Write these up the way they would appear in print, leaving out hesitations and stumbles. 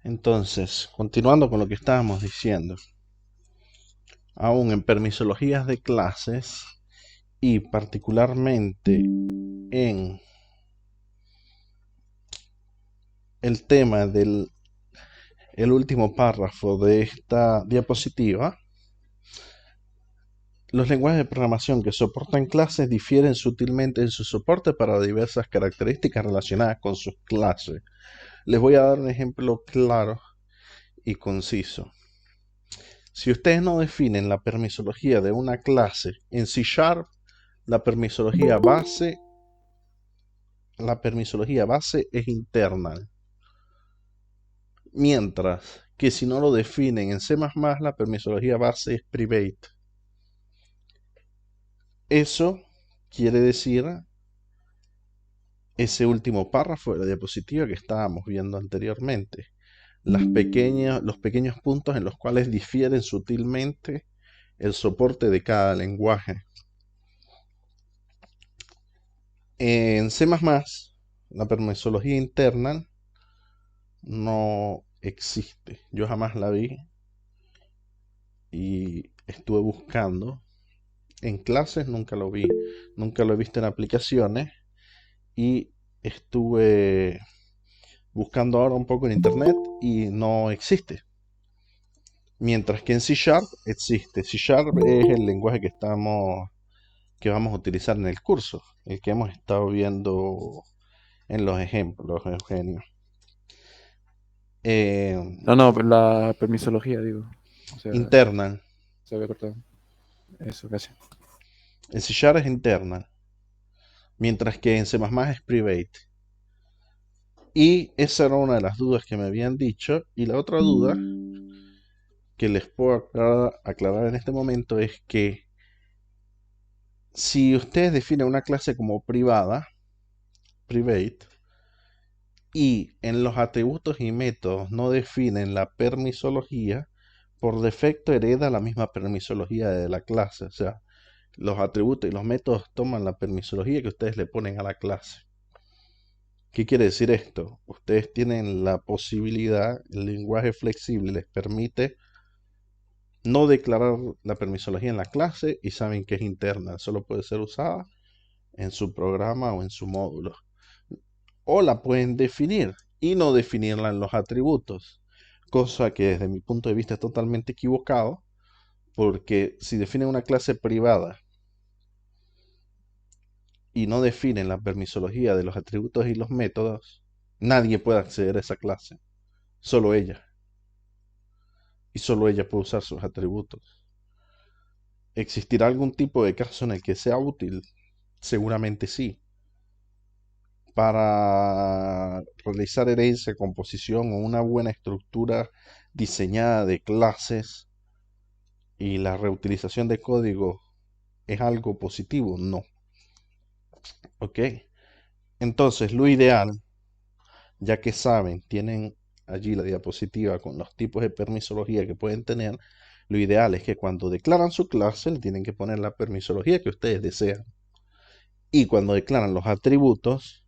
Entonces, continuando con lo que estábamos diciendo, aún en permisologías de clases y particularmente en el tema del el último párrafo de esta diapositiva, los lenguajes de programación que soportan clases difieren sutilmente en su soporte para diversas características relacionadas con sus clases. Les voy a dar un ejemplo claro y conciso. Si ustedes no definen la permisología de una clase en C Sharp, la permisología base es internal. Mientras que si no lo definen en C++, la permisología base es private. Eso quiere decir ese último párrafo de la diapositiva que estábamos viendo anteriormente. Los pequeños puntos en los cuales difieren sutilmente el soporte de cada lenguaje. En C++, la permisología interna no existe. Yo jamás la vi y estuve buscando. En clases nunca lo vi, nunca lo he visto en aplicaciones y estuve buscando ahora un poco en internet y no existe. Mientras que en C Sharp existe. C Sharp es el lenguaje que vamos a utilizar en el curso, el que hemos estado viendo en los ejemplos, Eugenio. No, no, pero la permisología, digo. O sea, Internal. se había cortado. Eso, casi. En C Sharp es internal, mientras que en C++ es private. Y esa era una de las dudas que me habían dicho. Y la otra duda que les puedo aclarar en este momento es que si ustedes definen una clase como privada, private, y en los atributos y métodos no definen la permisología, por defecto hereda la misma permisología de la clase. O sea, los atributos y los métodos toman la permisología que ustedes le ponen a la clase. ¿Qué quiere decir esto? Ustedes tienen la posibilidad, el lenguaje flexible les permite no declarar la permisología en la clase y saben que es interna, solo puede ser usada en su programa o en su módulo. O la pueden definir y no definirla en los atributos, cosa que desde mi punto de vista es totalmente equivocado, porque si definen una clase privada y no definen la permisología de los atributos y los métodos, nadie puede acceder a esa clase, solo ella. Y solo ella puede usar sus atributos. ¿Existirá algún tipo de caso en el que sea útil? Seguramente sí. Para realizar herencia, composición o una buena estructura diseñada de clases y la reutilización de código es algo positivo, no. Ok. Entonces, lo ideal, ya que saben, tienen allí la diapositiva con los tipos de permisología que pueden tener, lo ideal es que cuando declaran su clase le tienen que poner la permisología que ustedes desean. Y cuando declaran los atributos,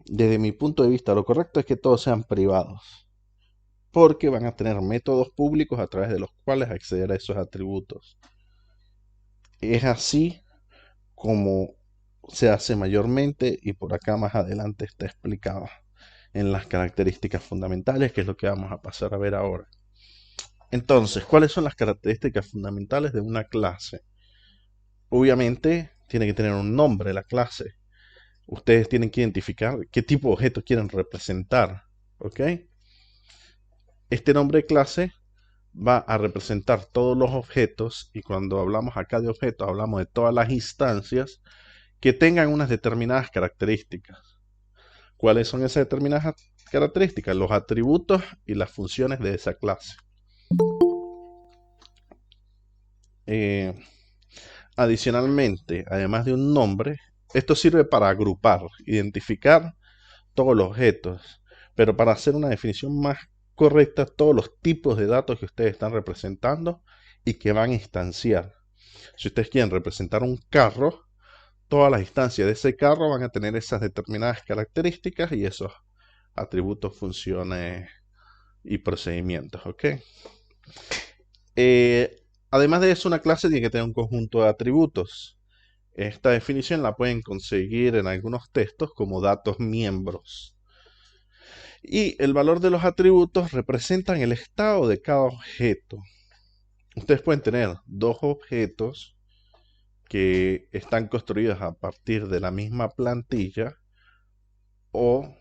desde mi punto de vista, lo correcto es que todos sean privados, porque van a tener métodos públicos a través de los cuales acceder a esos atributos. Es así como se hace mayormente y por acá más adelante está explicado en las características fundamentales, que es lo que vamos a pasar a ver ahora. Entonces, ¿cuáles son las características fundamentales de una clase? Obviamente, tiene que tener un nombre la clase. Ustedes tienen que identificar qué tipo de objeto quieren representar, ¿ok? Este nombre de clase va a representar todos los objetos y cuando hablamos acá de objetos hablamos de todas las instancias que tengan unas determinadas características. ¿Cuáles son esas determinadas características? Los atributos y las funciones de esa clase. Eh, Adicionalmente, además de un nombre, esto sirve para agrupar, identificar todos los objetos, pero para hacer una definición más correcta, todos los tipos de datos que ustedes están representando y que van a instanciar. Si ustedes quieren representar un carro, todas las instancias de ese carro van a tener esas determinadas características y esos atributos, funciones y procedimientos, ¿ok? Eh, Además de eso, una clase tiene que tener un conjunto de atributos. Esta definición la pueden conseguir en algunos textos como datos miembros. Y el valor de los atributos representan el estado de cada objeto. Ustedes pueden tener dos objetos que están construidos a partir de la misma plantilla o,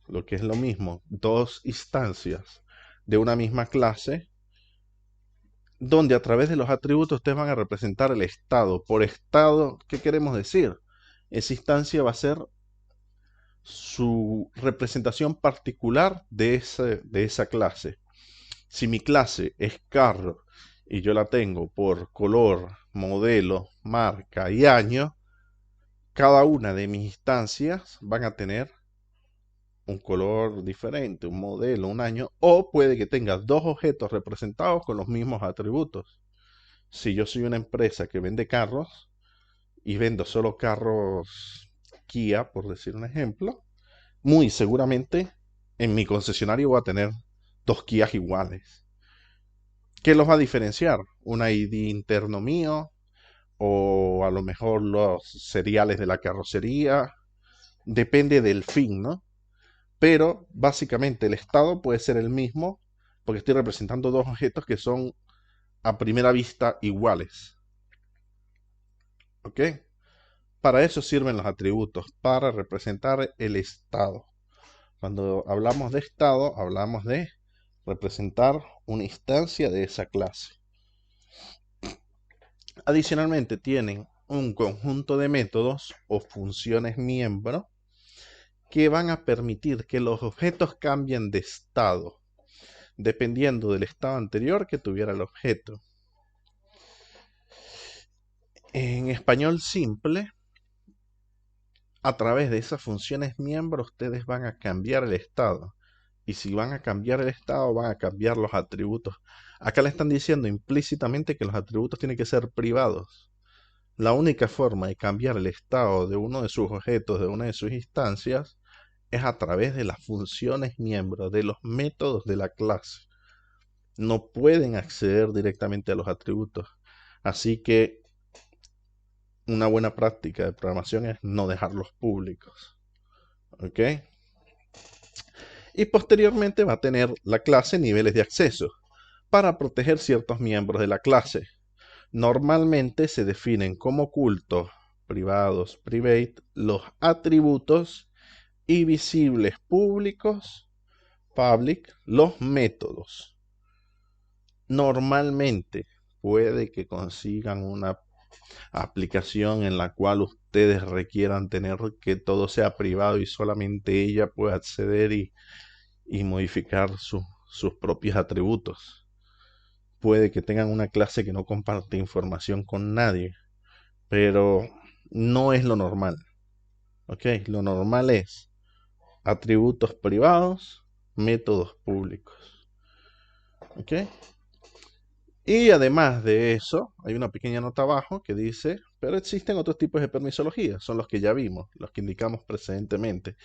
lo que es lo mismo, dos instancias de una misma clase donde a través de los atributos ustedes van a representar el estado. Por estado, ¿qué queremos decir? Esa instancia va a ser su representación particular de esa clase. Si mi clase es carro y yo la tengo por color, modelo, marca y año, cada una de mis instancias van a tener un color diferente, un modelo, un año, o puede que tenga dos objetos representados con los mismos atributos. Si yo soy una empresa que vende carros y vendo solo carros Kia, por decir un ejemplo, muy seguramente en mi concesionario voy a tener dos Kias iguales. ¿Qué los va a diferenciar? Un ID interno mío o a lo mejor los seriales de la carrocería. Depende del fin, ¿no? Pero básicamente el estado puede ser el mismo porque estoy representando dos objetos que son a primera vista iguales. ¿Ok? Para eso sirven los atributos, para representar el estado. Cuando hablamos de estado, hablamos de representar una instancia de esa clase. Adicionalmente, tienen un conjunto de métodos o funciones miembro que van a permitir que los objetos cambien de estado, dependiendo del estado anterior que tuviera el objeto. En español simple, a través de esas funciones miembro, ustedes van a cambiar el estado. Y si van a cambiar el estado, van a cambiar los atributos. Acá le están diciendo implícitamente que los atributos tienen que ser privados. La única forma de cambiar el estado de uno de sus objetos, de una de sus instancias, es a través de las funciones miembro, de los métodos de la clase. No pueden acceder directamente a los atributos. Así que una buena práctica de programación es no dejarlos públicos. ¿Ok? Y posteriormente va a tener la clase niveles de acceso para proteger ciertos miembros de la clase. Normalmente se definen como ocultos, privados, private, los atributos y visibles públicos, public, los métodos. Normalmente puede que consigan una aplicación en la cual ustedes requieran tener que todo sea privado y solamente ella pueda acceder y modificar sus propios atributos. Puede que tengan una clase que no comparte información con nadie, pero no es lo normal. ¿Ok? Lo normal es atributos privados, métodos públicos. ¿Ok? Y además de eso, hay una pequeña nota abajo que dice, pero existen otros tipos de permisología, son los que ya vimos, los que indicamos precedentemente.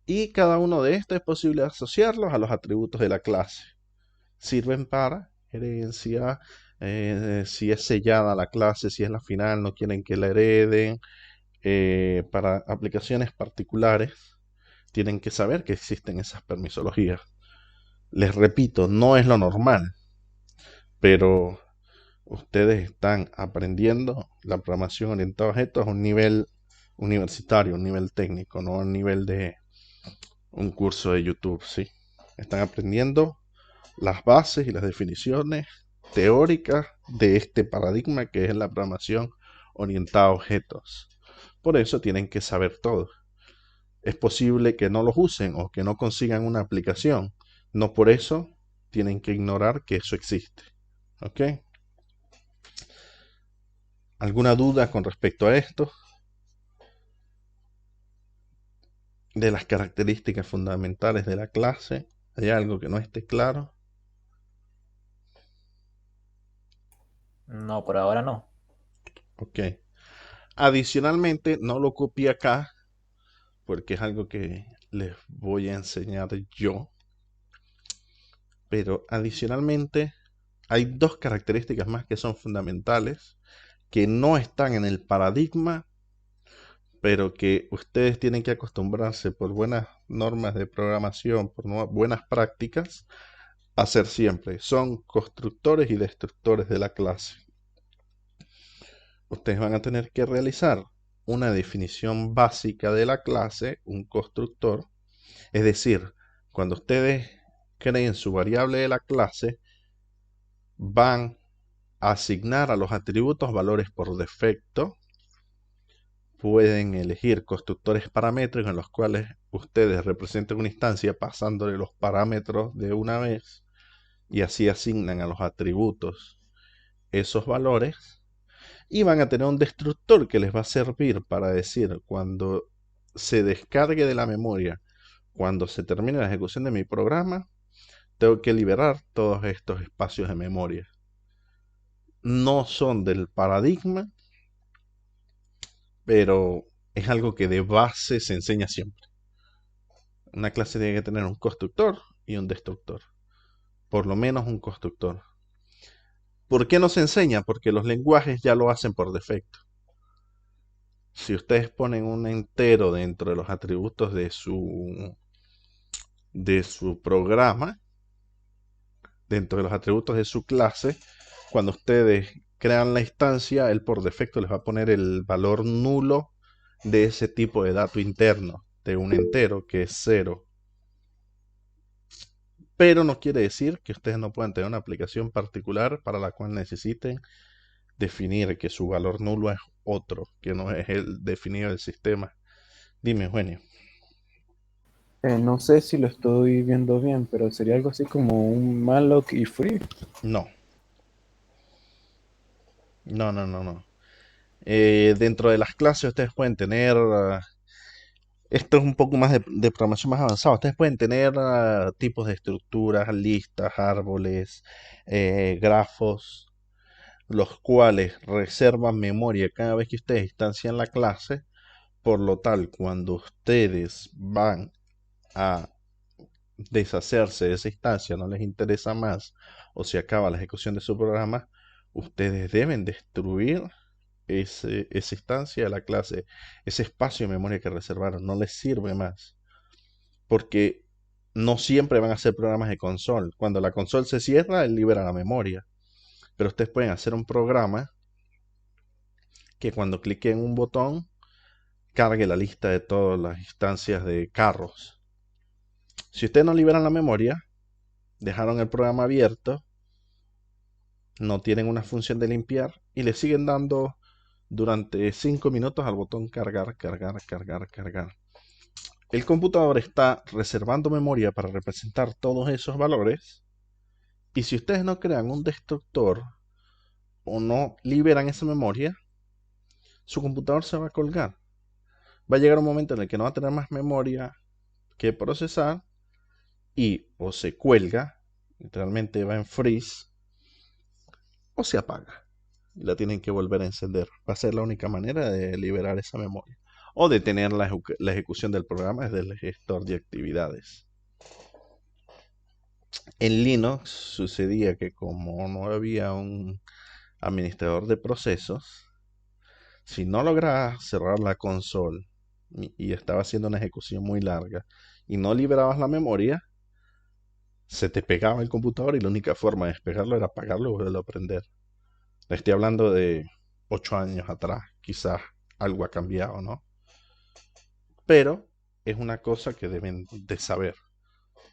Y cada uno de estos es posible asociarlos a los atributos de la clase. Sirven para herencia, si es sellada la clase, si es la final, no quieren que la hereden. Para aplicaciones particulares, tienen que saber que existen esas permisologías. Les repito, no es lo normal, pero ustedes están aprendiendo la programación orientada a objetos a un nivel universitario, un nivel técnico, no a un nivel de un curso de YouTube, ¿sí? Están aprendiendo las bases y las definiciones teóricas de este paradigma que es la programación orientada a objetos. Por eso tienen que saber todo. Es posible que no los usen o que no consigan una aplicación. No por eso tienen que ignorar que eso existe. ¿Ok? ¿Alguna duda con respecto a esto? De las características fundamentales de la clase. ¿Hay algo que no esté claro? No, por ahora no. Ok. Adicionalmente, no lo copié acá porque es algo que les voy a enseñar yo. Pero adicionalmente hay dos características más que son fundamentales, que no están en el paradigma, pero que ustedes tienen que acostumbrarse por buenas normas de programación, por buenas prácticas, a hacer siempre. Son constructores y destructores de la clase. Ustedes van a tener que realizar una definición básica de la clase, un constructor. Es decir, cuando ustedes creen su variable de la clase, van a asignar a los atributos valores por defecto. Pueden elegir constructores paramétricos en los cuales ustedes representen una instancia pasándole los parámetros de una vez y así asignan a los atributos esos valores. Y van a tener un destructor que les va a servir para decir cuando se descargue de la memoria, cuando se termine la ejecución de mi programa, tengo que liberar todos estos espacios de memoria. No son del paradigma, pero es algo que de base se enseña siempre. Una clase tiene que tener un constructor y un destructor. Por lo menos un constructor. ¿Por qué no se enseña? Porque los lenguajes ya lo hacen por defecto. Si ustedes ponen un entero dentro de los atributos de su programa, dentro de los atributos de su clase, cuando ustedes crean la instancia, él por defecto les va a poner el valor nulo de ese tipo de dato interno, de un entero que es 0. Pero no quiere decir que ustedes no puedan tener una aplicación particular para la cual necesiten definir que su valor nulo es otro, que no es el definido del sistema. Dime, Eugenio. No sé si lo estoy viendo bien, pero sería algo así como un malloc y free. No, no, no, no, no. Dentro de las clases ustedes pueden tener, esto es un poco más de programación más avanzada, ustedes pueden tener tipos de estructuras, listas, árboles, grafos, los cuales reservan memoria cada vez que ustedes instancian la clase. Por lo tal, cuando ustedes van a deshacerse de esa instancia, no les interesa más, o se acaba la ejecución de su programa, ustedes deben destruir esa instancia de la clase, ese espacio de memoria que reservaron, no les sirve más. Porque no siempre van a ser programas de console. Cuando la console se cierra, él libera la memoria. Pero ustedes pueden hacer un programa que cuando cliquen un botón, cargue la lista de todas las instancias de carros. Si ustedes no liberan la memoria, dejaron el programa abierto, no tienen una función de limpiar y le siguen dando durante 5 minutos al botón cargar, cargar, cargar, cargar. El computador está reservando memoria para representar todos esos valores y si ustedes no crean un destructor o no liberan esa memoria, su computador se va a colgar. Va a llegar un momento en el que no va a tener más memoria que procesar y o se cuelga, literalmente va en freeze, o se apaga y la tienen que volver a encender. Va a ser la única manera de liberar esa memoria o de tener la ejecución del programa desde el gestor de actividades. En Linux sucedía que como no había un administrador de procesos, si no lograbas cerrar la consola y estaba haciendo una ejecución muy larga y no liberabas la memoria, se te pegaba el computador y la única forma de despegarlo era apagarlo y volverlo a prender. Le estoy hablando de 8 años atrás, quizás algo ha cambiado, ¿no? Pero es una cosa que deben de saber.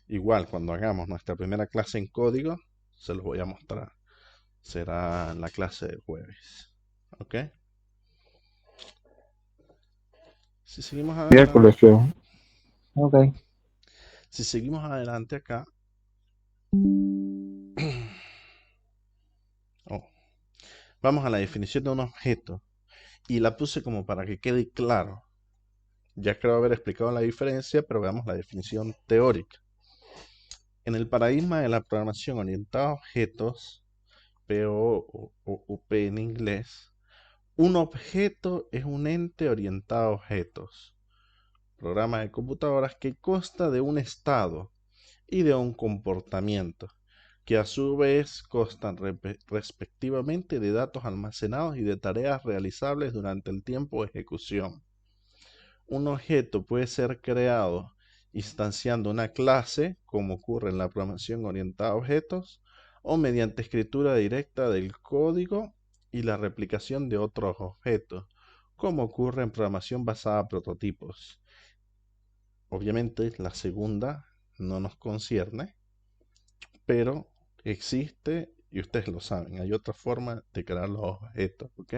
Igual, cuando hagamos nuestra primera clase en código, se los voy a mostrar. Será en la clase del jueves. ¿Ok? Si seguimos Miércoles, adelante, creo. Ok. si seguimos adelante acá, oh, vamos a la definición de un objeto. Y la puse como para que quede claro. Ya creo haber explicado la diferencia, pero veamos la definición teórica. En el paradigma de la programación orientada a objetos, PO o UP en inglés, un objeto es un ente orientado a objetos, programa de computadoras que consta de un estado y de un comportamiento. que a su vez constan respectivamente de datos almacenados y de tareas realizables durante el tiempo de ejecución. Un objeto puede ser creado instanciando una clase, como ocurre en la programación orientada a objetos, o mediante escritura directa del código y la replicación de otros objetos, como ocurre en programación basada a prototipos. Obviamente la segunda no nos concierne, pero existe y ustedes lo saben. Hay otra forma de crear los objetos, ¿ok?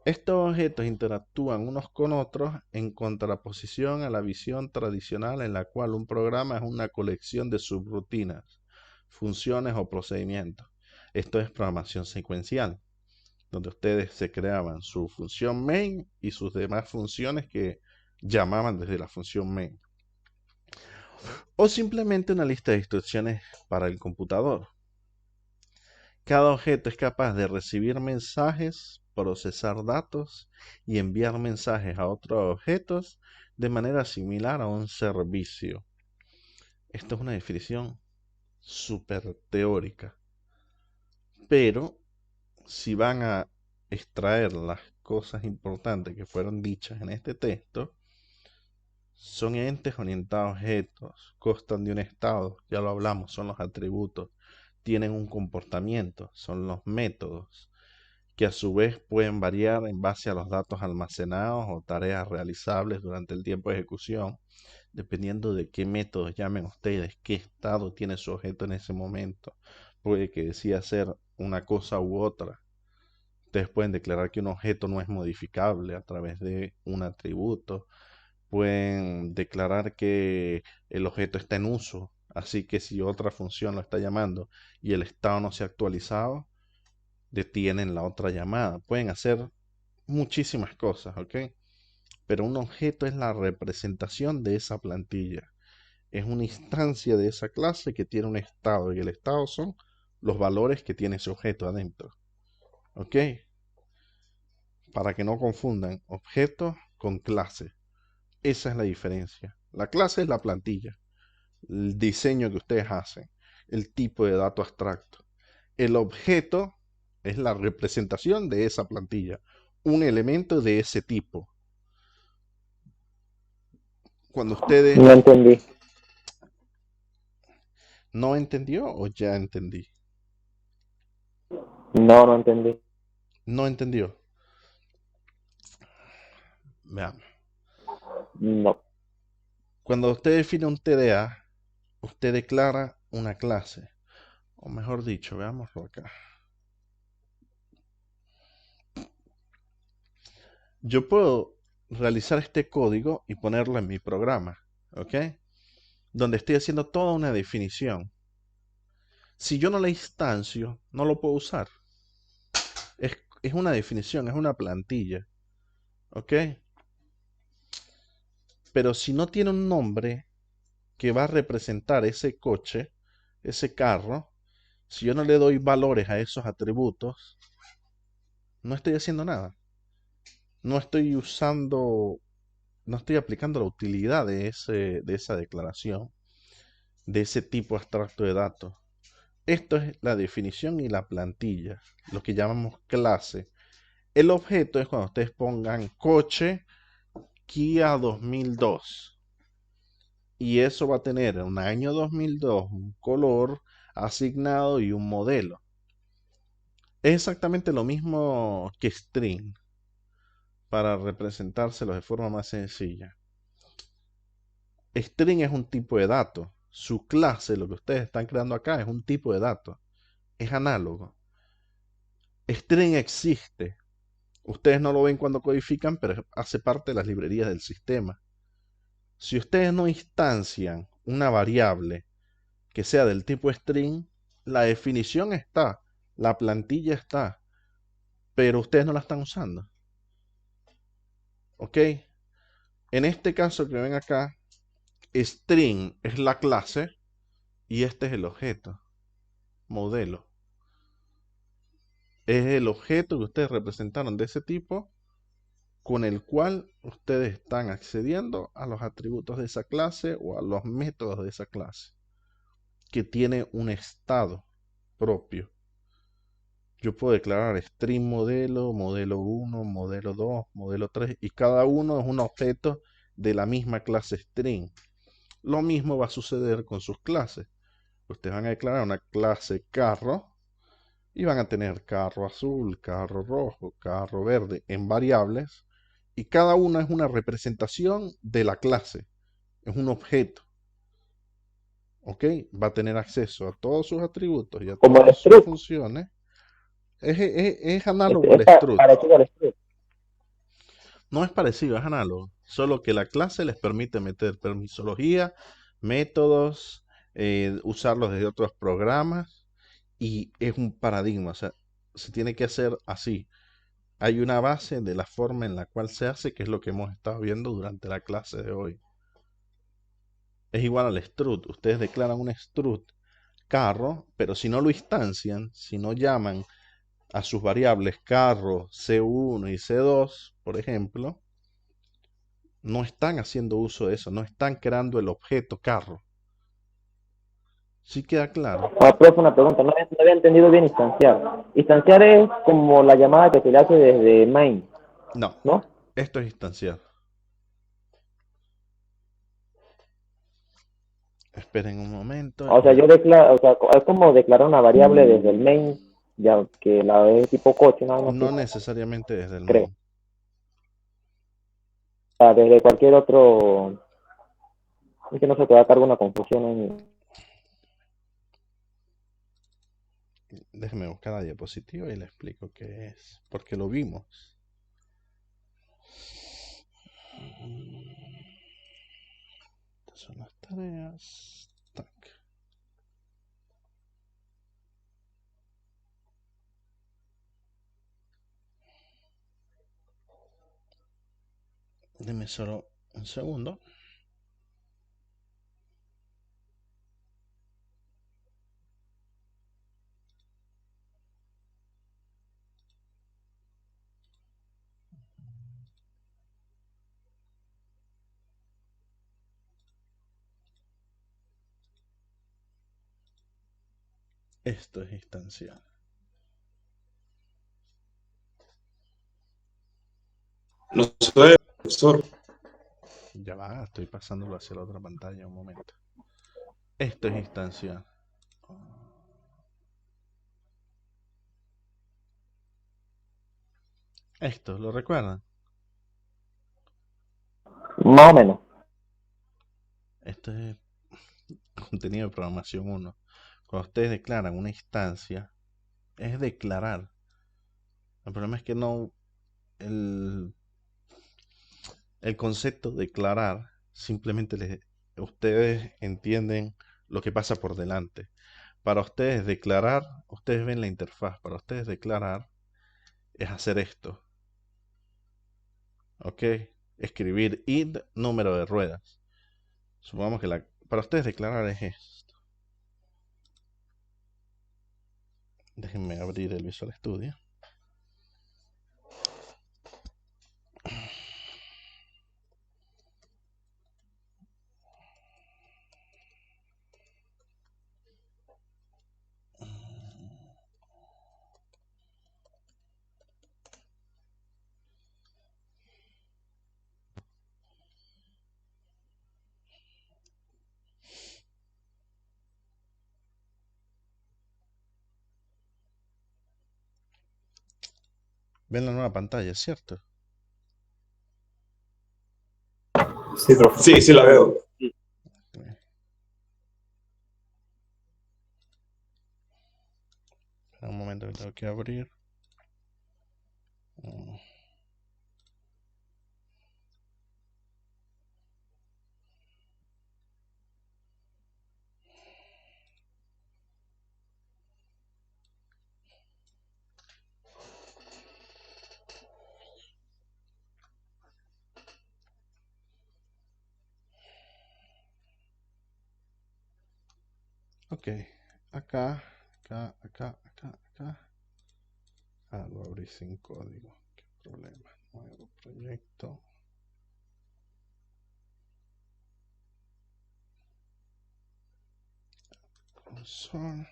Estos objetos interactúan unos con otros en contraposición a la visión tradicional en la cual un programa es una colección de subrutinas, funciones o procedimientos. Esto es programación secuencial, donde ustedes se creaban su función main y sus demás funciones que llamaban desde la función main. O simplemente una lista de instrucciones para el computador. Cada objeto es capaz de recibir mensajes, procesar datos y enviar mensajes a otros objetos de manera similar a un servicio. Esto es una definición súper teórica, pero si van a extraer las cosas importantes que fueron dichas en este texto, son entes orientados a objetos, constan de un estado, ya lo hablamos, son los atributos, tienen un comportamiento, son los métodos, que a su vez pueden variar en base a los datos almacenados o tareas realizables durante el tiempo de ejecución, dependiendo de qué métodos llamen ustedes, qué estado tiene su objeto en ese momento. Puede que decida hacer una cosa u otra. Ustedes pueden declarar que un objeto no es modificable a través de un atributo. Pueden declarar que el objeto está en uso, así que si otra función lo está llamando y el estado no se ha actualizado, detienen la otra llamada. Pueden hacer muchísimas cosas, ¿ok? Pero un objeto es la representación de esa plantilla. Es una instancia de esa clase que tiene un estado y el estado son los valores que tiene ese objeto adentro. ¿Ok? Para que no confundan objeto con clase. Esa es la diferencia. La clase es la plantilla, el diseño que ustedes hacen, el tipo de dato abstracto. El objeto es la representación de esa plantilla, un elemento de ese tipo. Cuando ustedes No entendí. no entendió o ya entendí, No, no entendí. no entendió. Veamos. No. Cuando usted define un TDA, usted declara una clase, o mejor dicho, veámoslo acá. Yo puedo realizar este código y ponerlo en mi programa, ¿ok? Donde estoy haciendo toda una definición. Si yo no la instancio, no lo puedo usar. Es una definición, es una plantilla, ¿ok? Pero si no tiene un nombre que va a representar ese coche, ese carro, si yo no le doy valores a esos atributos, no estoy haciendo nada. No estoy usando, no estoy aplicando la utilidad de esa declaración, de ese tipo abstracto de datos. Esto es la definición y la plantilla, lo que llamamos clase. El objeto es cuando ustedes pongan coche Kia 2002. Y eso va a tener un año 2002, un color asignado y un modelo. Es exactamente lo mismo que string, para representárselo de forma más sencilla. String es un tipo de dato. Su clase, lo que ustedes están creando acá, es un tipo de dato. Es análogo. String existe. Ustedes no lo ven cuando codifican, pero hace parte de las librerías del sistema. Si ustedes no instancian una variable que sea del tipo string, la definición está, la plantilla está, pero ustedes no la están usando. ¿Ok? En este caso que ven acá, string es la clase y este es el objeto, modelo. Es el objeto que ustedes representaron de ese tipo con el cual ustedes están accediendo a los atributos de esa clase o a los métodos de esa clase. que tiene un estado propio. Yo puedo declarar string modelo, modelo 1, modelo 2, modelo 3 y cada uno es un objeto de la misma clase string. Lo mismo va a suceder con sus clases. Ustedes van a declarar una clase carro y van a tener carro azul, carro rojo, carro verde en variables y cada una es una representación de la clase, es un objeto. ¿Ok? Va a tener acceso a todos sus atributos y a Como el todas sus struct, funciones. Es análogo al es struct. parecido al struct. No es parecido, es análogo. Solo que la clase les permite meter permisología, métodos, usarlos desde otros programas y es un paradigma. O sea, se tiene que hacer así. Hay una base de la forma en la cual se hace, que es lo que hemos estado viendo durante la clase de hoy. Es igual al struct. Ustedes declaran un struct carro, pero si no lo instancian, si no llaman a sus variables carro, C1 y C2, por ejemplo, no están haciendo uso de eso, no están creando el objeto carro. ¿Sí queda claro? Profe, una pregunta, no había entendido bien instanciar. Instanciar es como la llamada que se le hace desde main, No, ¿no? esto es instanciar. Esperen un momento. O sea, yo declaro, o sea, es como declarar una variable desde el main, ya que la es tipo coche, nada más, No necesariamente desde el creo. main. O sea, desde cualquier otro, es que no se te va a cargar una confusión en... Déjeme buscar la diapositiva y le explico qué es, porque lo vimos. Estas son las tareas. Tac. Deme solo un segundo. Esto es instanciar. No sé, profesor. Ya va, estoy pasándolo hacia la otra pantalla un momento. Esto es instanciar. Esto, ¿lo recuerdan? Más o menos. Esto es contenido de programación 1. Cuando ustedes declaran una instancia, es declarar. El problema es que no, el, el concepto declarar, simplemente ustedes entienden lo que pasa por delante. Para ustedes declarar, ustedes ven la interfaz, para ustedes declarar es hacer esto. ¿Ok? Escribir id número de ruedas. Supongamos que para ustedes declarar es esto. Déjenme abrir el Visual Studio. Ven la nueva pantalla, ¿cierto? Sí, profe. Sí, sí la veo. Un momento que tengo que abrir. Ok, acá. Ah, lo abrí sin código. Qué problema. Nuevo proyecto. Console.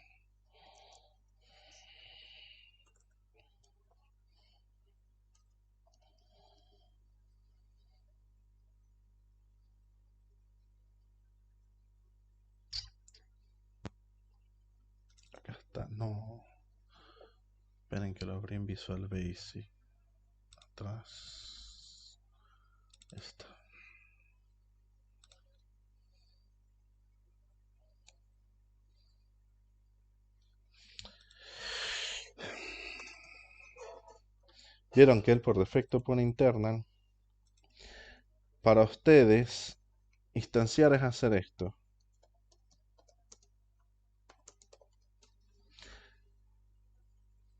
Acá está, no. Esperen que lo abrí en Visual Basic. Atrás. Está. Vieron que él por defecto pone internal. Para ustedes, instanciar es hacer esto.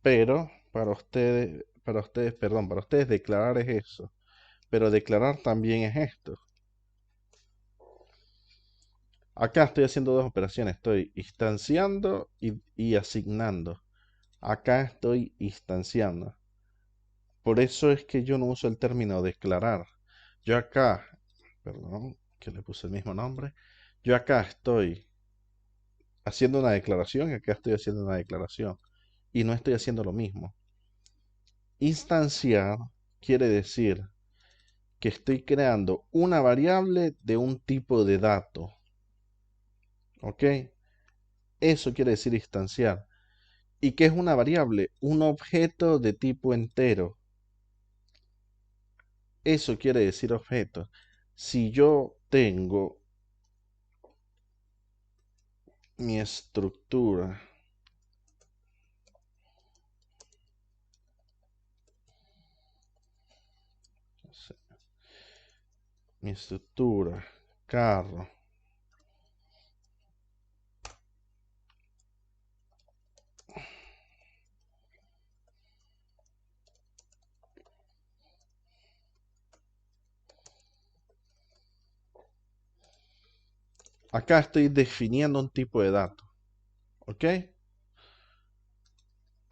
Pero para ustedes, para ustedes declarar es eso. Pero declarar también es esto. Acá estoy haciendo dos operaciones. Estoy instanciando y asignando. Acá estoy instanciando. Por eso es que yo no uso el término declarar. Yo acá, perdón, que le puse el mismo nombre. Yo acá estoy haciendo una declaración y acá estoy haciendo una declaración. Y no estoy haciendo lo mismo. Instanciar quiere decir que estoy creando una variable de un tipo de dato. ¿Ok? Eso quiere decir instanciar. ¿Y qué es una variable? Un objeto de tipo entero. Eso quiere decir objeto. Si yo tengo mi estructura carro, acá estoy definiendo un tipo de dato. ¿Ok?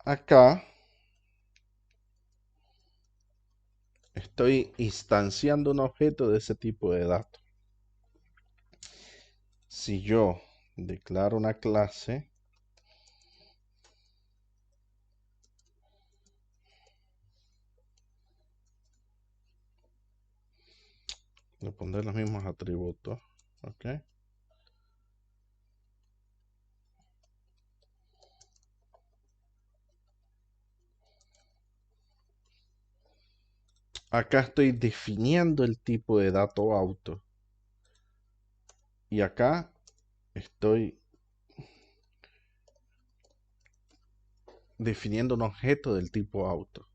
Acá estoy instanciando un objeto de ese tipo de dato. Si yo declaro una clase, le pondré los mismos atributos. ¿Ok? Acá estoy definiendo el tipo de dato auto. Y acá estoy definiendo un objeto del tipo auto.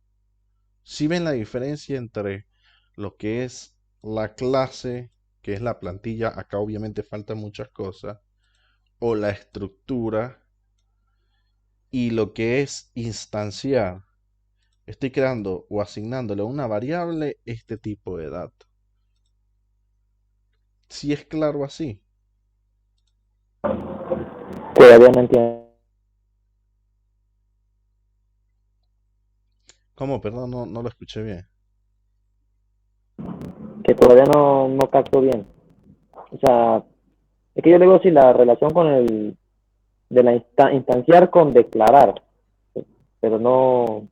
Si ven la diferencia entre lo que es la clase, que es la plantilla, acá obviamente faltan muchas cosas, o la estructura, y lo que es instanciar, estoy creando o asignándole a una variable este tipo de dato. Si es claro así. Todavía no entiendo. ¿Cómo? Perdón, no lo escuché bien. Que todavía no capto bien. O sea, es que yo le digo si la relación con el de la instanciar con declarar, pero no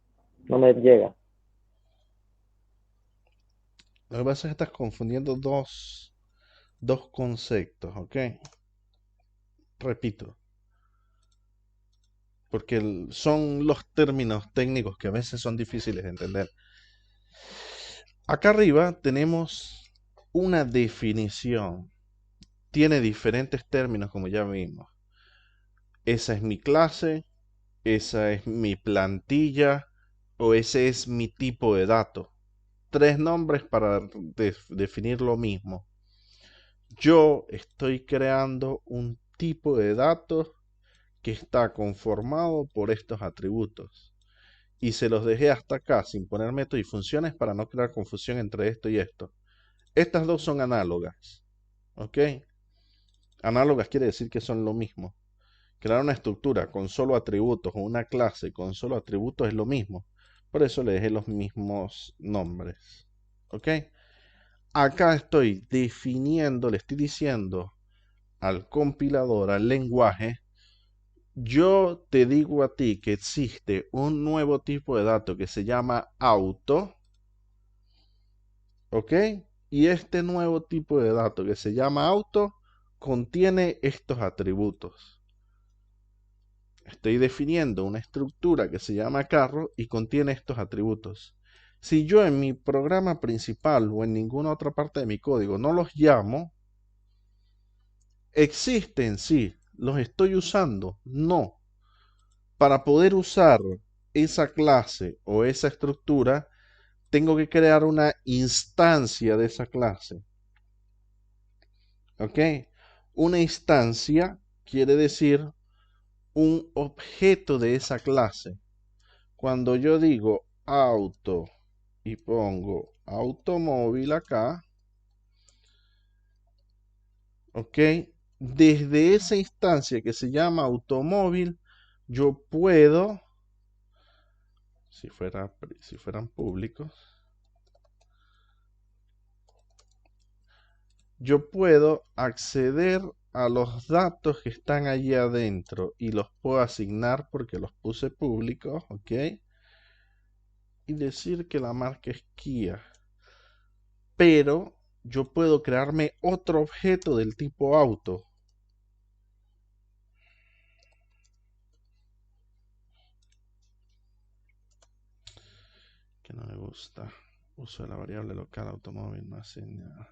me llega. Lo que pasa es que estás confundiendo dos conceptos, ¿ok? Repito, porque son los términos técnicos que a veces son difíciles de entender. Acá arriba tenemos una definición. Tiene diferentes términos, como ya vimos. Esa es mi clase, esa es mi plantilla o ese es mi tipo de dato. Tres nombres para definir lo mismo. Yo estoy creando un tipo de datos que está conformado por estos atributos. Y se los dejé hasta acá sin poner métodos y funciones para no crear confusión entre esto y esto. Estas dos son análogas. ¿Ok? Análogas quiere decir que son lo mismo. Crear una estructura con solo atributos o una clase con solo atributos es lo mismo. Por eso le dejé los mismos nombres. ¿Ok? Acá estoy definiendo, le estoy diciendo al compilador, al lenguaje, yo te digo a ti que existe un nuevo tipo de dato que se llama auto, ¿ok? Y este nuevo tipo de dato que se llama auto contiene estos atributos. Estoy definiendo una estructura que se llama carro y contiene estos atributos. Si yo en mi programa principal o en ninguna otra parte de mi código no los llamo, ¿existen? Sí. ¿Los estoy usando? No. Para poder usar esa clase o esa estructura, tengo que crear una instancia de esa clase. ¿Ok? Una instancia quiere decir un objeto de esa clase. Cuando yo digo auto y pongo automóvil acá, ¿ok? Desde esa instancia que se llama automóvil, yo puedo, si fueran públicos, yo puedo acceder a los datos que están allí adentro y los puedo asignar porque los puse públicos, ¿ok? Y decir que la marca es Kia. Pero yo puedo crearme otro objeto del tipo auto. Que no le gusta. Uso de la variable local automóvil no asigna.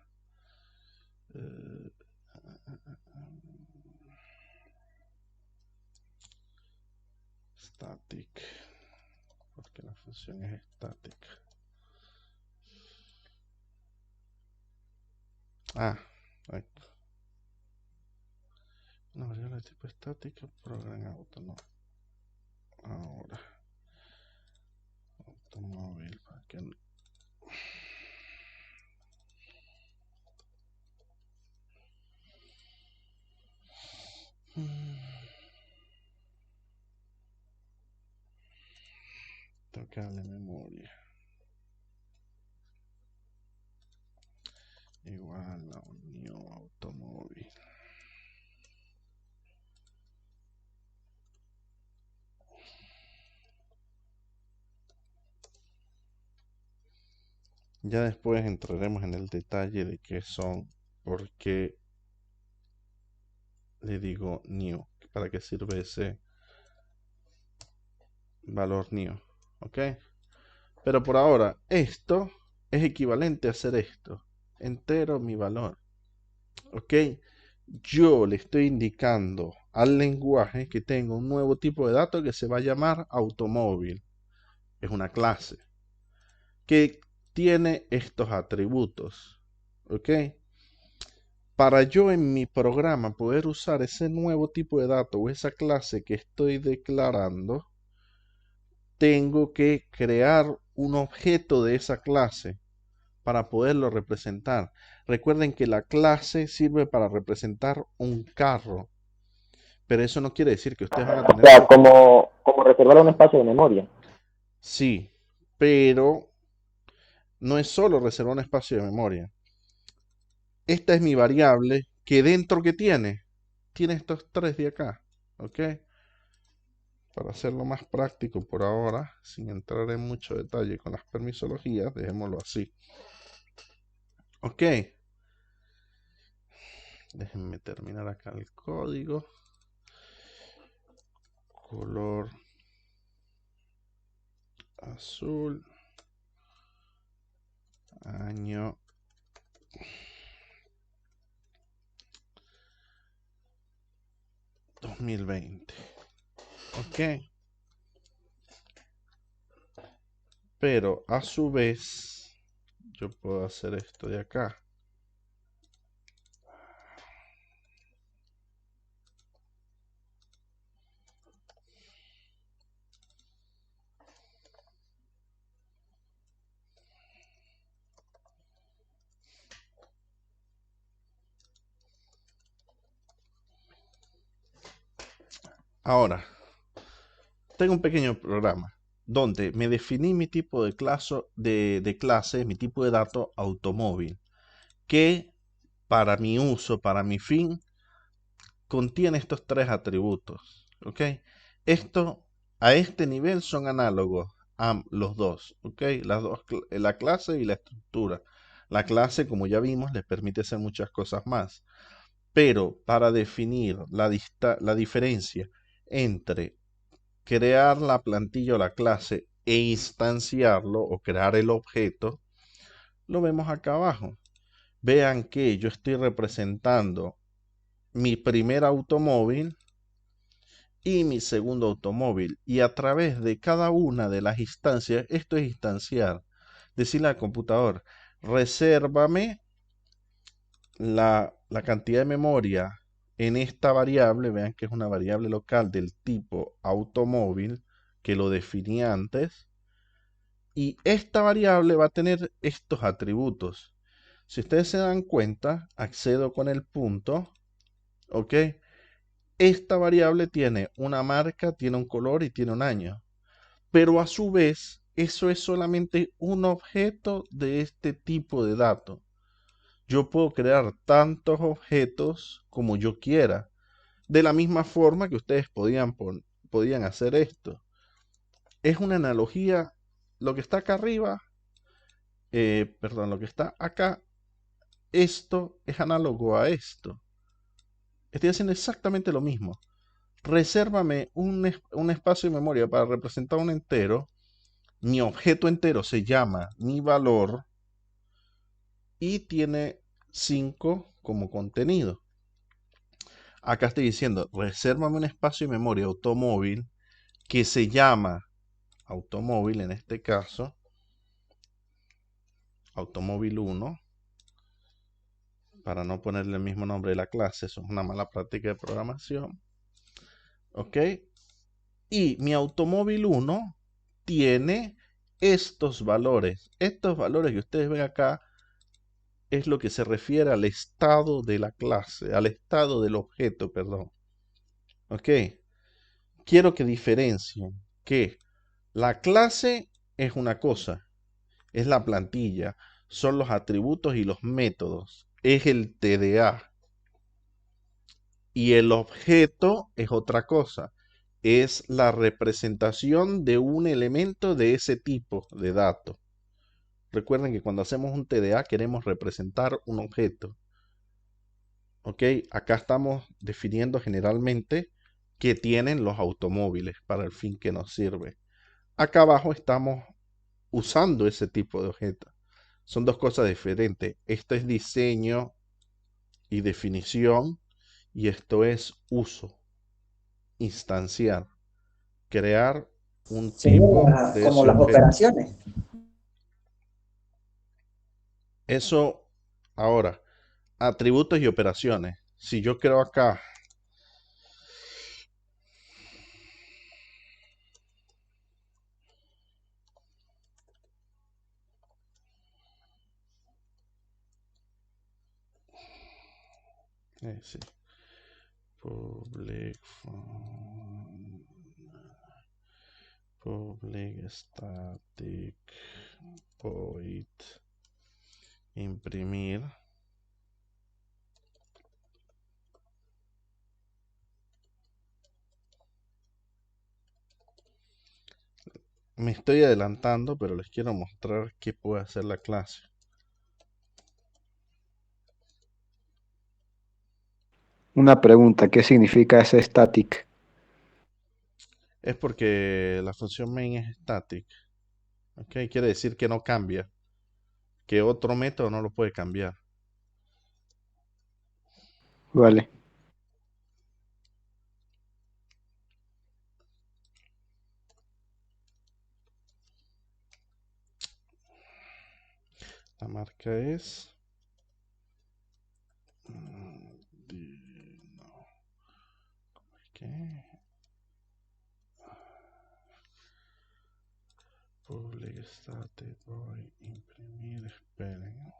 Static. Porque la función es static. Exacto. Una variable de tipo estática, program auto, no. Ahora. Automóvil, para que no. Tocarle memoria. Igual a unión automóvil. Ya después entraremos en el detalle de qué son, por qué le digo new, para qué sirve ese valor new, ¿ok? Pero por ahora, esto es equivalente a hacer esto, entero mi valor, ¿ok? Yo le estoy indicando al lenguaje que tengo un nuevo tipo de dato que se va a llamar automóvil. Es una clase que tiene estos atributos, ¿ok? Para yo en mi programa poder usar ese nuevo tipo de dato o esa clase que estoy declarando, tengo que crear un objeto de esa clase para poderlo representar. Recuerden que la clase sirve para representar un carro, pero eso no quiere decir que ustedes van a O tener sea, que... como reservar un espacio de memoria. Sí, pero no es solo reservar un espacio de memoria. Esta es mi variable que dentro que tiene estos tres de acá, ¿ok? Para hacerlo más práctico por ahora, sin entrar en mucho detalle con las permisologías, dejémoslo así. Ok. Déjenme terminar acá el código. Color azul. Año 2020. Ok. Pero a su vez, yo puedo hacer esto de acá. Ahora, tengo un pequeño programa donde me definí mi tipo de clase, mi tipo de dato automóvil, que para mi uso, para mi fin, contiene estos tres atributos. ¿Ok? Esto, a este nivel son análogos a los dos, ¿ok? La clase y la estructura. La clase, como ya vimos, les permite hacer muchas cosas más. Pero para definir la diferencia entre crear la plantilla o la clase e instanciarlo o crear el objeto, lo vemos acá abajo. Vean que yo estoy representando mi primer automóvil y mi segundo automóvil. Y a través de cada una de las instancias, esto es instanciar. Decirle al computador, resérvame la cantidad de memoria en esta variable. Vean que es una variable local del tipo automóvil que lo definí antes. Y esta variable va a tener estos atributos. Si ustedes se dan cuenta, accedo con el punto, ¿ok? Esta variable tiene una marca, tiene un color y tiene un año. Pero a su vez, eso es solamente un objeto de este tipo de datos. Yo puedo crear tantos objetos como yo quiera. De la misma forma que ustedes podían hacer esto. Es una analogía. Lo que está acá arriba, perdón, lo que está acá, esto es análogo a esto. Estoy haciendo exactamente lo mismo. Resérvame un espacio de memoria para representar un entero. Mi objeto entero se llama mi valor y tiene 5 como contenido. Acá estoy diciendo, resérvame un espacio de memoria automóvil que se llama automóvil, en este caso, automóvil 1, para no ponerle el mismo nombre de la clase, eso es una mala práctica de programación. ¿Ok? Y mi automóvil 1 tiene estos valores. Estos valores que ustedes ven acá es lo que se refiere al estado de la clase, al estado del objeto, perdón. ¿Ok? Quiero que diferencien que la clase es una cosa, es la plantilla, son los atributos y los métodos, es el TDA. Y el objeto es otra cosa, es la representación de un elemento de ese tipo de dato. Recuerden que cuando hacemos un TDA queremos representar un objeto. ¿Ok? Acá estamos definiendo generalmente qué tienen los automóviles para el fin que nos sirve. Acá abajo estamos usando ese tipo de objeto. Son dos cosas diferentes. Esto es diseño y definición y esto es uso, instanciar, crear un tipo de Como ese las objeto. operaciones. Eso, ahora, atributos y operaciones. Si yo creo acá, sí, public static void imprimir. Me estoy adelantando, pero les quiero mostrar qué puede hacer la clase. Una pregunta, ¿qué significa ese static? Es porque la función main es static. ¿Ok? Quiere decir que no cambia. Que otro método no lo puede cambiar. Vale. La marca es... ¿Qué? Public static void imprimir. Esperen.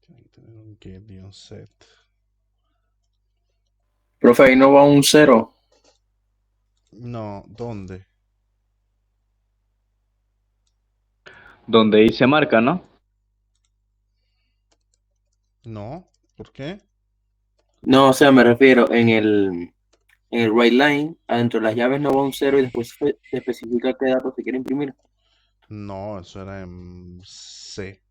Tiene que tener un get y un set. Profe, ahí no va un 0. No, ¿dónde? donde dice marca, ¿no? No, ¿por qué? No, o sea, me refiero en el write line, adentro de las llaves no va un cero y después se especifica qué datos se quiere imprimir. No, eso era en C.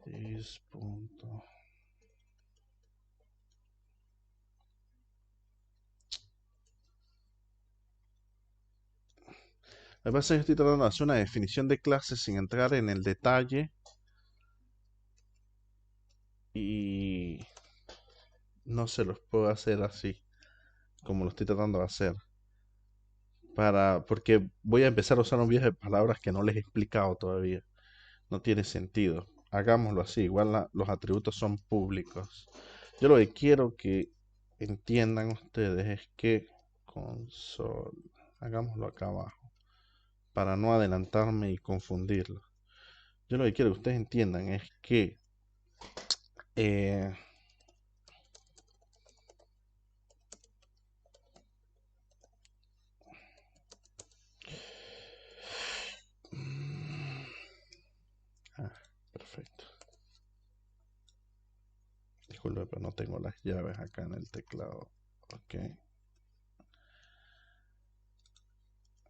Is punto. Lo que pasa es que estoy tratando de hacer una definición de clase sin entrar en el detalle y no se los puedo hacer así como lo estoy tratando de hacer. Porque voy a empezar a usar un viaje de palabras que no les he explicado todavía. No tiene sentido. Hagámoslo así. Igual los atributos son públicos. Yo lo que quiero que entiendan ustedes es que console, hagámoslo acá abajo, para no adelantarme y confundirlo. Yo lo que quiero que ustedes entiendan es que eh, perfecto. Disculpe, pero no tengo las llaves acá en el teclado. Ok.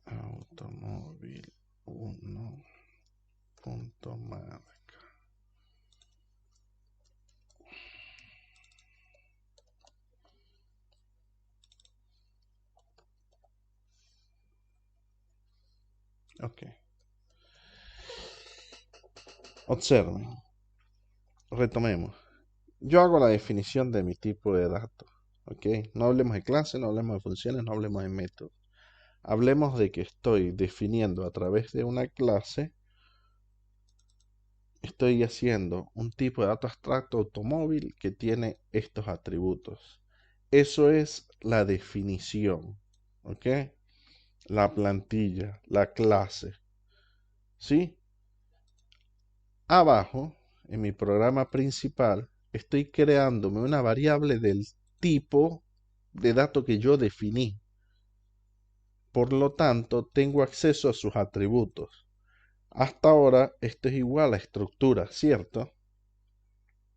Automóvil 1. Punto marca. Ok. Observen. Retomemos. Yo hago la definición de mi tipo de datos. Ok. No hablemos de clase, no hablemos de funciones, no hablemos de métodos. Hablemos de que estoy definiendo a través de una clase, estoy haciendo un tipo de dato abstracto automóvil que tiene estos atributos. Eso es la definición. ¿Ok? La plantilla, la clase. ¿Sí? Abajo, en mi programa principal, estoy creándome una variable del tipo de dato que yo definí. Por lo tanto, tengo acceso a sus atributos. Hasta ahora, esto es igual a estructura, ¿cierto?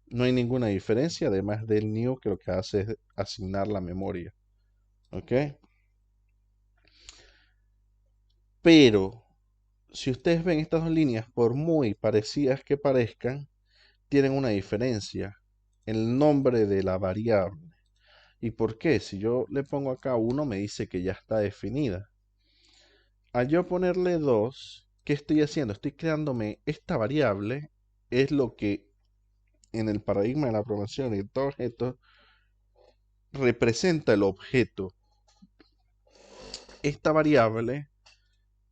No hay ninguna diferencia, además del new que lo que hace es asignar la memoria. ¿Ok? Pero, si ustedes ven estas dos líneas, por muy parecidas que parezcan, tienen una diferencia. El nombre de la variable. ¿Y por qué? Si yo le pongo acá 1, me dice que ya está definida. Al yo ponerle 2, ¿qué estoy haciendo? Estoy creándome esta variable, es lo que en el paradigma de la programación y de todo objeto representa el objeto. Esta variable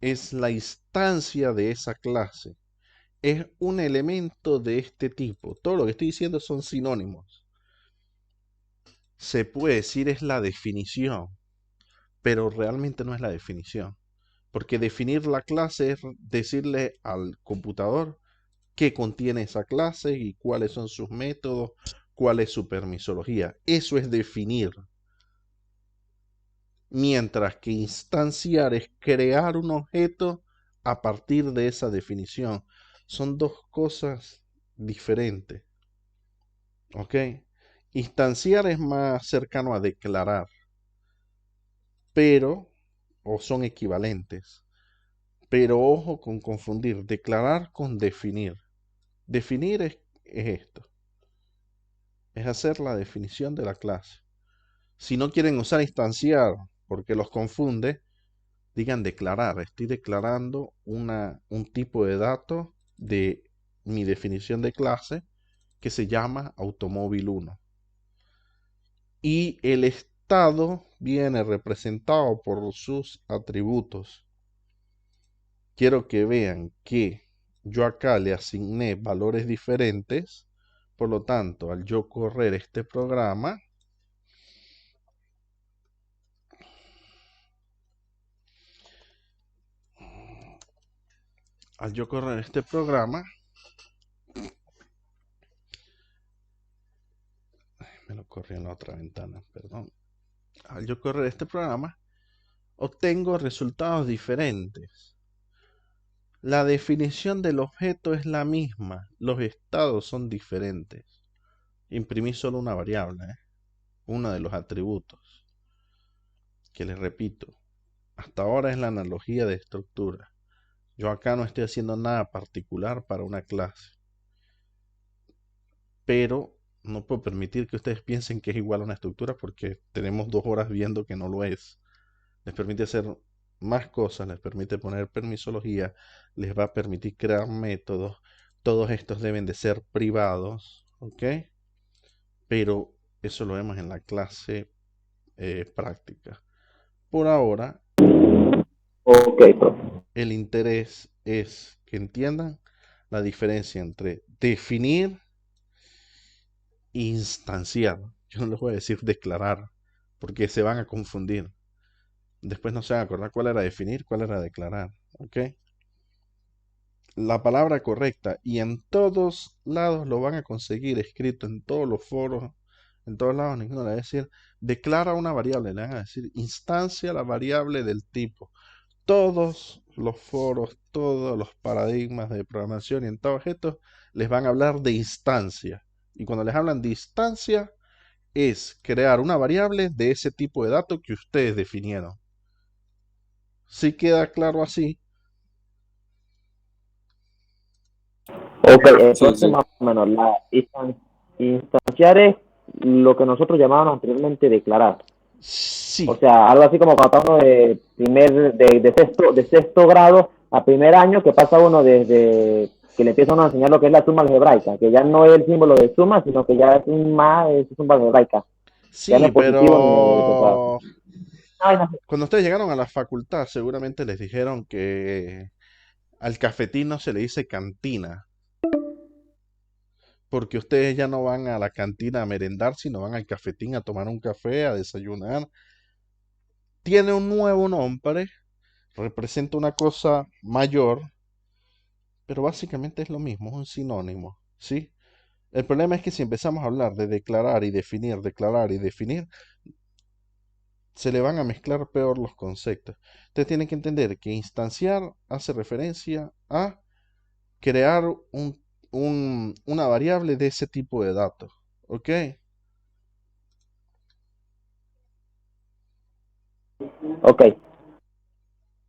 es la instancia de esa clase. Es un elemento de este tipo. Todo lo que estoy diciendo son sinónimos. Se puede decir es la definición, pero realmente no es la definición. Porque definir la clase es decirle al computador qué contiene esa clase y cuáles son sus métodos, cuál es su permisología. Eso es definir. Mientras que instanciar es crear un objeto a partir de esa definición. Son dos cosas diferentes. ¿Ok? Instanciar es más cercano a declarar, pero, o son equivalentes. Pero ojo con confundir declarar con definir. Definir es esto. Es hacer la definición de la clase. Si no quieren usar instanciar porque los confunde, digan declarar. Estoy declarando un tipo de dato de mi definición de clase que se llama automóvil 1. Y el estado viene representado por sus atributos. Quiero que vean que yo acá le asigné valores diferentes. Por lo tanto, al yo correr este programa, me lo corrí en la otra ventana, perdón. Al yo correr este programa, obtengo resultados diferentes. La definición del objeto es la misma, los estados son diferentes. Imprimí solo una variable, uno de los atributos, que les repito, hasta ahora es la analogía de estructura. Yo acá no estoy haciendo nada particular para una clase, pero no puedo permitir que ustedes piensen que es igual a una estructura porque tenemos 2 horas viendo que no lo es. Les permite hacer más cosas, les permite poner permisología, les va a permitir crear métodos. Todos estos deben de ser privados, ¿ok? Pero eso lo vemos en la clase práctica. Por ahora, Ok, profe. el interés es que entiendan la diferencia entre definir e instanciar. Yo no les voy a decir declarar, porque se van a confundir. Después no se van a acordar cuál era definir, cuál era declarar, ¿ok? La palabra correcta, y en todos lados lo van a conseguir escrito en todos los foros, en todos lados, ninguno le va a decir declara una variable, le van a decir instancia la variable del tipo. Todos los foros, todos los paradigmas de programación y en todo objeto les van a hablar de instancia. Y cuando les hablan de instancia, es crear una variable de ese tipo de datos que ustedes definieron. Si queda claro así, Ok, Sí, entonces sí. más o menos instanciar es lo que nosotros llamábamos anteriormente declarar. O sí, sea, algo así como cuando uno de sexto grado a primer año, que pasa uno desde que le empieza uno a enseñar lo que es la suma algebraica, que ya no es el símbolo de suma, sino que ya es un más, es suma algebraica. Ya no sí, es positivo ni pero Ay, no sé. cuando ustedes llegaron a la facultad, seguramente les dijeron que al cafetín no se le dice cantina, porque ustedes ya no van a la cantina a merendar, sino van al cafetín a tomar un café, a desayunar. Tiene un nuevo nombre, representa una cosa mayor, pero básicamente es lo mismo, es un sinónimo, ¿sí? El problema es que si empezamos a hablar de declarar y definir, se le van a mezclar peor los conceptos. Ustedes tienen que entender que instanciar hace referencia a crear una variable de ese tipo de datos. ¿Ok? Ok,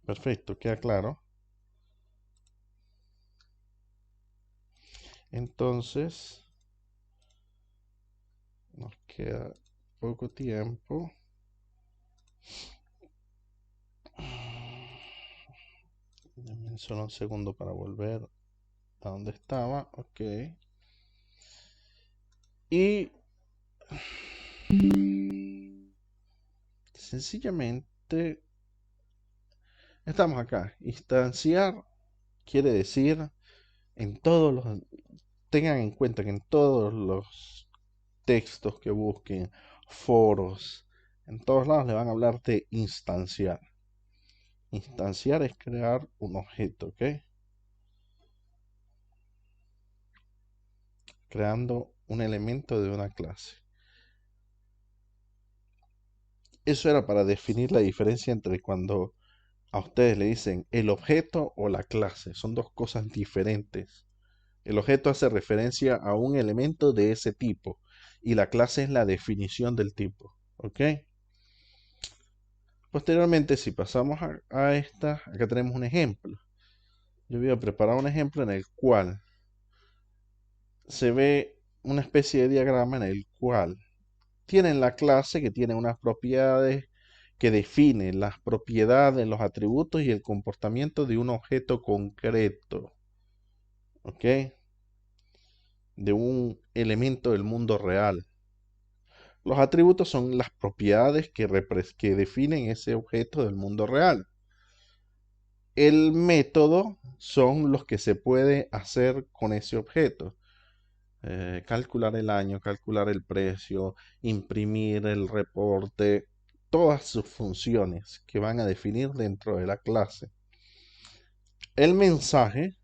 Perfecto, queda claro. Entonces, nos queda poco tiempo. Denme solo un segundo para volver a donde estaba. Ok. Y sencillamente estamos acá. Instanciar quiere decir en todos los... Tengan en cuenta que en todos los textos que busquen, foros, en todos lados le van a hablar de instanciar. Instanciar es crear un objeto, ¿ok? Creando un elemento de una clase. Eso era para definir la diferencia entre cuando a ustedes le dicen el objeto o la clase. Son dos cosas diferentes. El objeto hace referencia a un elemento de ese tipo y la clase es la definición del tipo, ¿ok? Posteriormente, si pasamos a esta, acá tenemos un ejemplo. Yo voy a preparar un ejemplo en el cual se ve una especie de diagrama en el cual tienen la clase que tiene unas propiedades que define las propiedades, los atributos y el comportamiento de un objeto concreto, ¿ok? De un elemento del mundo real. Los atributos son las propiedades que definen ese objeto del mundo real. El método son los que se puede hacer con ese objeto. Calcular el año, calcular el precio, imprimir el reporte, todas sus funciones que van a definir dentro de la clase. El mensaje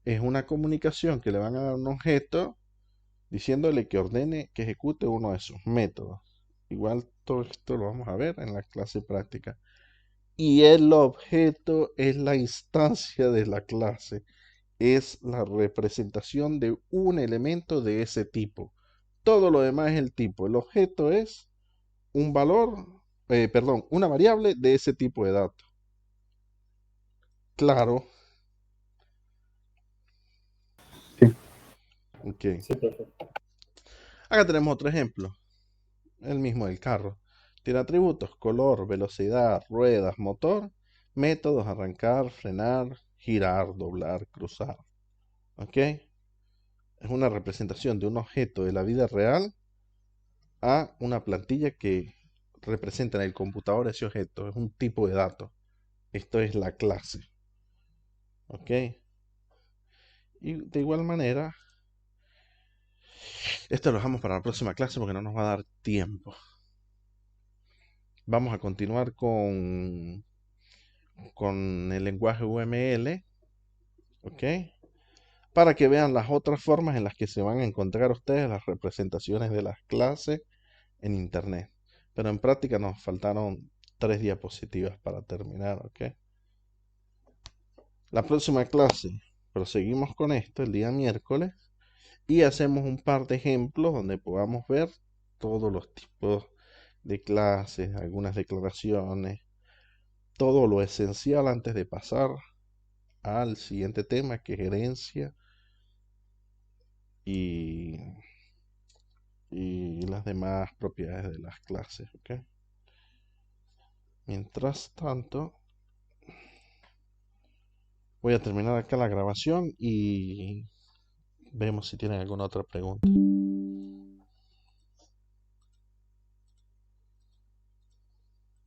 es una comunicación que le van a dar a un objeto diciéndole que ordene, que ejecute uno de sus métodos. Igual todo esto lo vamos a ver en la clase práctica. Y el objeto es la instancia de la clase, es la representación de un elemento de ese tipo. Todo lo demás es el tipo. El objeto es un valor, perdón, una variable de ese tipo de datos. Claro. Sí. Ok. Sí, profesor. Acá tenemos otro ejemplo. El mismo del carro. Tiene atributos: color, velocidad, ruedas, motor, métodos: arrancar, frenar, girar, doblar, cruzar. ¿Ok? Es una representación de un objeto de la vida real a una plantilla que representa en el computador ese objeto. Es un tipo de dato. Esto es la clase. ¿Ok? Y de igual manera, esto lo dejamos para la próxima clase porque no nos va a dar tiempo. Vamos a continuar con el lenguaje UML, ¿ok? Para que vean las otras formas en las que se van a encontrar ustedes las representaciones de las clases en Internet. Pero en práctica nos faltaron 3 diapositivas para terminar, ¿ok? La próxima clase proseguimos con esto el día miércoles y hacemos un par de ejemplos donde podamos ver todos los tipos de clases, algunas declaraciones, todo lo esencial antes de pasar al siguiente tema, que es herencia y, y las demás propiedades de las clases, ¿ok? Mientras tanto, voy a terminar acá la grabación y vemos si tienen alguna otra pregunta.